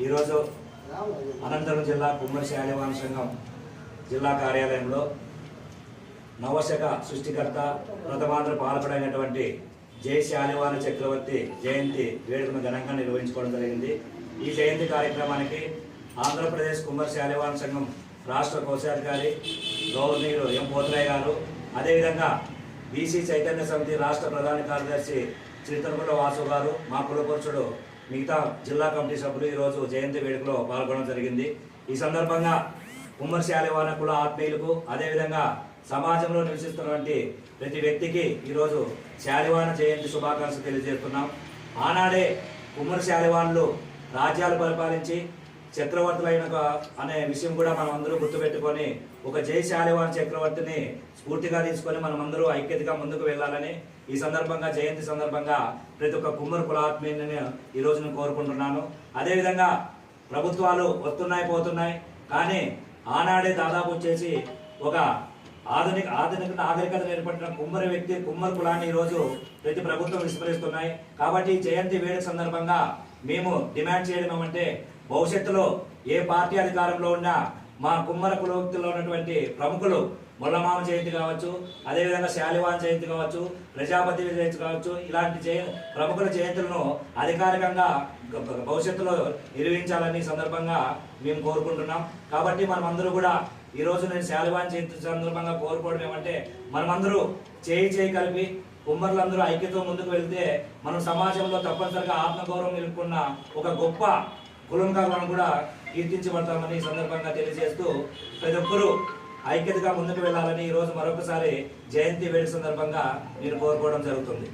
ఈరోజు అనంతపురం జిల్లా కుమ్మరి శాలివాహన సంఘం జిల్లా కార్యాలయంలో నవశక సృష్టికర్త ప్రథమాంధ్ర పాలకుడైనటువంటి జై శాలివాహన చక్రవర్తి జయంతి వేడుకను ఘనంగా నిర్వహించుకోవడం జరిగింది. ఈ జయంతి కార్యక్రమానికి ఆంధ్రప్రదేశ్ కుమ్మరి శాలివాహన సంఘం రాష్ట్ర కోశాధికారి గవర్నర్ ఎం పోతులయ్య గారు, అదేవిధంగా బీసీ చైతన్య సమితి రాష్ట్ర ప్రధాన కార్యదర్శి చిరుతనుగుల వాసు గారు, మా కులపురుషుడు మిగతా జిల్లా కమిటీ సభ్యులు ఈరోజు జయంతి వేడుకలో పాల్గొనడం జరిగింది. ఈ సందర్భంగా కుమ్మరి శాలివాహన కుల ఆత్మీయులకు, అదేవిధంగా సమాజంలో నివసిస్తున్నటువంటి ప్రతి వ్యక్తికి ఈరోజు శాలివాహన జయంతి శుభాకాంక్షలు తెలియజేస్తున్నాం. ఆనాడే కుమ్మరి శాలివాహనులు రాజ్యాలు పరిపాలించి చక్రవర్తులైన అనే విషయం కూడా మనం అందరూ గుర్తుపెట్టుకొని ఒక జై శాలివాహన చక్రవర్తిని స్ఫూర్తిగా తీసుకొని మనం అందరూ ఐక్యతగా ముందుకు వెళ్ళాలని ఈ సందర్భంగా జయంతి సందర్భంగా ప్రతి ఒక్క కుమ్మరి కులాత్మీయుని ఈ రోజు నేను కోరుకుంటున్నాను. అదేవిధంగా ప్రభుత్వాలు వస్తున్నాయి పోతున్నాయి, కానీ ఆనాడే దాదాపు వచ్చేసి ఒక ఆధునిక నాగరికత ఏర్పడిన కుమ్మరి వ్యక్తి కుమ్మరి కులాన్ని ఈరోజు ప్రతి ప్రభుత్వం విస్మరిస్తున్నాయి. కాబట్టి జయంతి వేడుక సందర్భంగా మేము డిమాండ్ చేయడం ఏమంటే, భవిష్యత్తులో ఏ పార్టీ అధికారంలో ఉన్నా మా కుమ్మర కులవృత్తిలో ఉన్నటువంటి ప్రముఖులు మొల్లమామ జయంతి కావచ్చు, అదేవిధంగా శాలివాహన జయంతి కావచ్చు, ప్రజాపతి జయంతి కావచ్చు, ఇలాంటి ప్రముఖుల జయంతులను అధికారికంగా భవిష్యత్తులో నిర్వహించాలని సందర్భంగా మేము కోరుకుంటున్నాం. కాబట్టి మనమందరూ కూడా ఈరోజు నేను శాలివాహన జయంతి సందర్భంగా కోరుకోవడం ఏమంటే, మనమందరూ చేయి కలిపి కుమ్మరులందరూ ఐక్యతో ముందుకు వెళ్తే మనం సమాజంలో తప్పనిసరిగా ఆత్మగౌరవం నిలుపుకున్న ఒక గొప్ప కులంగా మనం కూడా కీర్తించబడతామని ఈ సందర్భంగా తెలియజేస్తూ ప్రతి ఒక్కరూ ఐక్యతగా ముందుకు వెళ్ళాలని ఈరోజు మరొకసారి జయంతి వేడుక సందర్భంగా నేను కోరుకోవడం జరుగుతుంది.